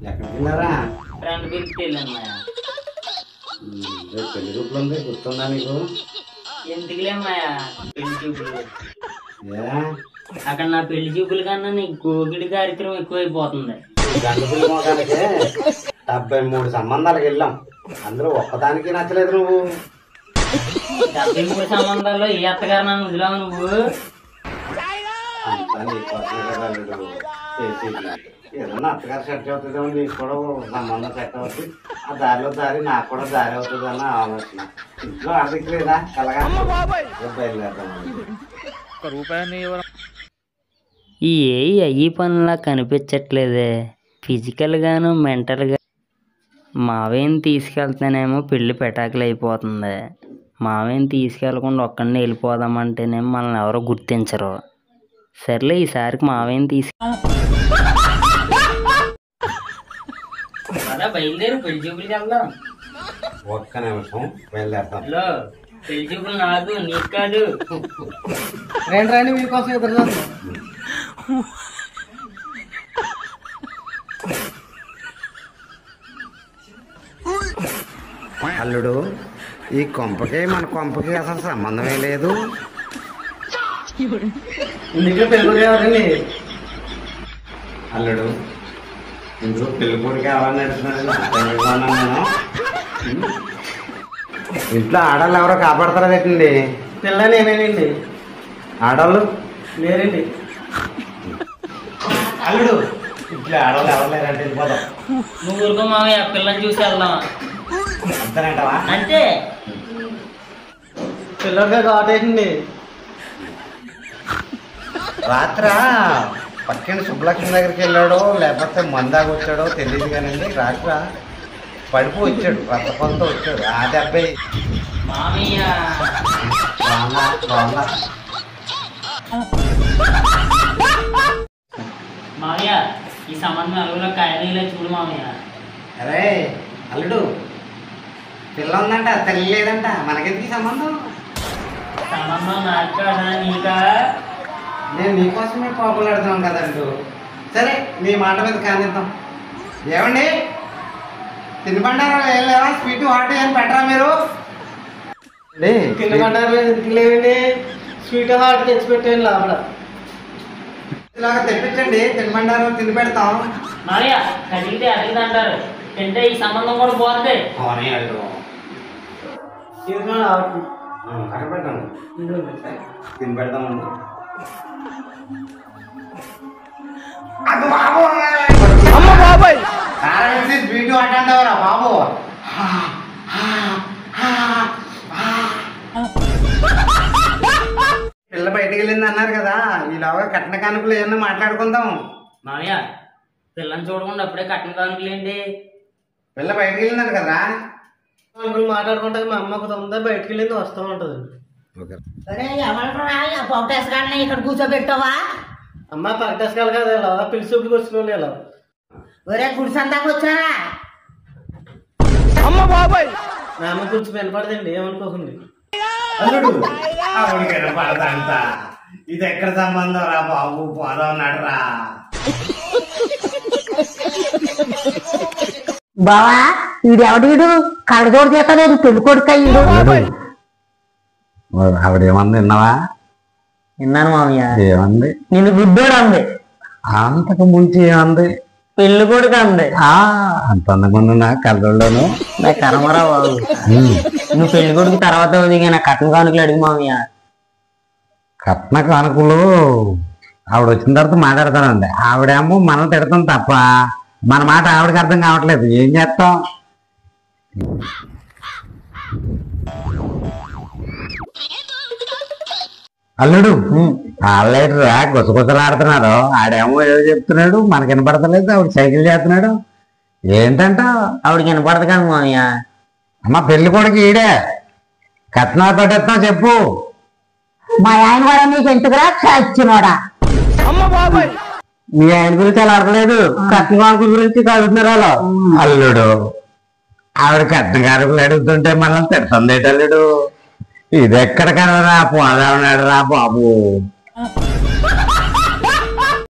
ఎక్కడికి వెళ్ళారా? ఫ్రెండ్ పిలిచి వెళ్ళాను. పెళ్లి చూపులు ఉంది, గుర్తుందా నీకు? ఎందుకులేమాయా పెళ్లి చూపులు? అక్కడ నా పెళ్లి చూపుల కన్నా నీకు గోగిడి కార్యక్రమం ఎక్కువైపోతుంది. గంటపుల్లి మోకానికి 73 సంబంధాలకు వెళ్ళాం, అందులో ఒక్కదానికి నచ్చలేదు నువ్వు. 73 సంబంధాల్లో ఏ అత్తగారు నన్ను వదిలావు నువ్వు? అంతా నీకోసమే కదా అల్లుడు చేసేది. ఏదన్నా అత్తగారు సెట్ అవుతుందేమో, నీకు కూడా సంబంధం సెట్ అవుతుంది, ఆ దారిలో దారి నాకు కూడా దారి అవుతుంది అన్న ఆలోచన. ఇంట్లో అర్థం లేదా కలగా బయలుదేరుతాం. ఈ అయ్యి పనులా కనిపించట్లేదే, ఫిజికల్గాను మెంటల్గా. మావేం తీసుకెళ్తేనేమో పెళ్ళి పెటాకులు అయిపోతుంది, మావేం తీసుకెళ్ళకుండా ఒక్కడిని వెళ్ళిపోదామంటేనేమో మనల్ని ఎవరో గుర్తించరు. సర్లే ఈసారికి మావేం బయలుదేరు, పెళ్లి చూపులకి వెళ్దాం. ఒక్క నిమిషం బయలుదేరుతాం. పెళ్లి చూపులు నాకు నీకు కాదు. రండి మీకోసం ఎదురు. అల్లుడు, ఈ కొంపకి మన కొంపకి అసలు సంబంధమే లేదు. అల్లుడు, ఇందులో పెళ్లి కొడుకు ఎవరన్నా నడుస్తున్నాడు నేను. ఇంట్లో ఆడవాళ్ళు ఎవరో కాపాడతారా పెట్టండి. పిల్ల నేనేనండి. ఆడవాళ్ళు లేరండి. అల్లుడు, ఇంట్లో ఆడవాళ్ళు ఎవరు లేరంటే వెళ్ళిపోదాం. నువ్వు ఊరుకో మామయ్య, పిల్లని చూసి వెళ్దామా? అంతేనంటావా? అంటే పిల్లగా కాటేసింది. రాత్ర పక్కన సుబ్బలక్ష్మి దగ్గరికి వెళ్ళాడో లేకపోతే మందాగా వచ్చాడో తెలియదు కానండి, రాత్ర పడిపో వచ్చాడు, రక్త పొలతో వచ్చాడు. అది అబ్బాయి మామయ్య మామయ్య ఈ సంబంధం అరుగులో కాయలు చూడు మామయ్య. అరే అల్లుడు, పిల్ల ఉందంట, తల్లి లేదంట, మనకెందుకు సంబంధం? సంబంధం నాకు కాదా నీకా? నేను నీకోసమే పోపులాడుతాం కదండు. సరే నీ మాట మీద కానిద్దాం. ఏమండి, తినబండారా ఏం లేవా? స్వీట్ హాట్ ఏం పెట్టరా మీరు? తినబండారు లేవండి, స్వీట్ హాట్ తెచ్చి పెట్టండి లోపల. ఇలాగ తెప్పించండి, తినబండారు తిని పెడతాం. మామయ్య కదిలితే అడిగితే అంటారు, తింటే ఈ సంబంధం కూడా పోతుంది. అక్కడ పెట్టండి, తిని పెడతామండి. స్వీట్ అంటావరా బాబు? పిల్ల బయటకు వెళ్ళింది అన్నారు కదా, ఈలోగా కట్న కానుకలు ఏమన్నా మాట్లాడుకుందాం. మామయ్య పిల్లని చూడకుండా అప్పుడే కట్న కానుకలేండి. పిల్ల బయటకు వెళ్ళిందంట కదా, మాట్లాడుకుంటే మా అమ్మకు తొందర బయటకు వెళ్ళింది వస్తూ ఉంటది. ఇక్కడ కూర్చోబెట్టావా? అమ్మ పక్కటేసుకోవాలి కదా, ఇలా పిలిచి చూపులకు వచ్చిన ఇలా ఒరే గుడిసందాకు వచ్చారా? అమ్మ బాబాయ్, నా అమ్మ గురించి వినపడదండి, ఏమనుకోకండి. పడదంట. ఇది ఎక్కడ సంబంధం రా బాబు, పోదామన్నాడు రా. బావా వీడు ఎవడు? కళ్ళజోడు చేస్తాడు, పెళ్లి కొడుకు అయ్యాడు. ఆవిడేమంది విన్నావా? విన్నాను మామయ్య. ఏమంది? నిన్ను గుడ్డోడు అంది. అంతకు ముంచి ఏమంది? పెళ్లి కొడుకు అంది. అంత అంతమంది నా కళ్ళలోను. నా కర్మరా బాబు, నువ్వు పెళ్లి కొడుకు తర్వాత నా కట్న కానుకలు అడుగు మామయ్య. కట్న కానుకలు ఆవిడ వచ్చిన తర్వాత మాట్లాడతానండి. ఆవిడేమో మనం తిడతాం తప్ప మన మాట ఆవిడకి అర్థం కావట్లేదు. ఏం చేస్తాం? అల్లుడు, ఆల్రెడీ రా గుసగుసలాడుతున్నారు. ఆడేమో ఏదో చెప్తున్నాడు, మనకి వినపడతలేదు. ఆవిడ సైకిల్ చేస్తున్నాడు. ఏంటంట? ఆవిడకి వినపడదు కదా మామయ్య. అమ్మ పెళ్లి కొడుకు ఈడే, కట్నాలు పెట్టేస్తాం చెప్పు. మా ఆయన కూడా నీకు ఎందుకురా చచ్చినోడా? మీ ఆయన గురించి అలా అడగలేదు, కట్న కానుకల గురించి అడుగుతున్నారు. అల్లుడు, ఆవిడ కట్న కానుకలు అడుగుతుంటే మనం తిడుతుంది అల్లుడు. ఇది ఎక్కడ కలరా పోదామన్నాడు రా బాబు.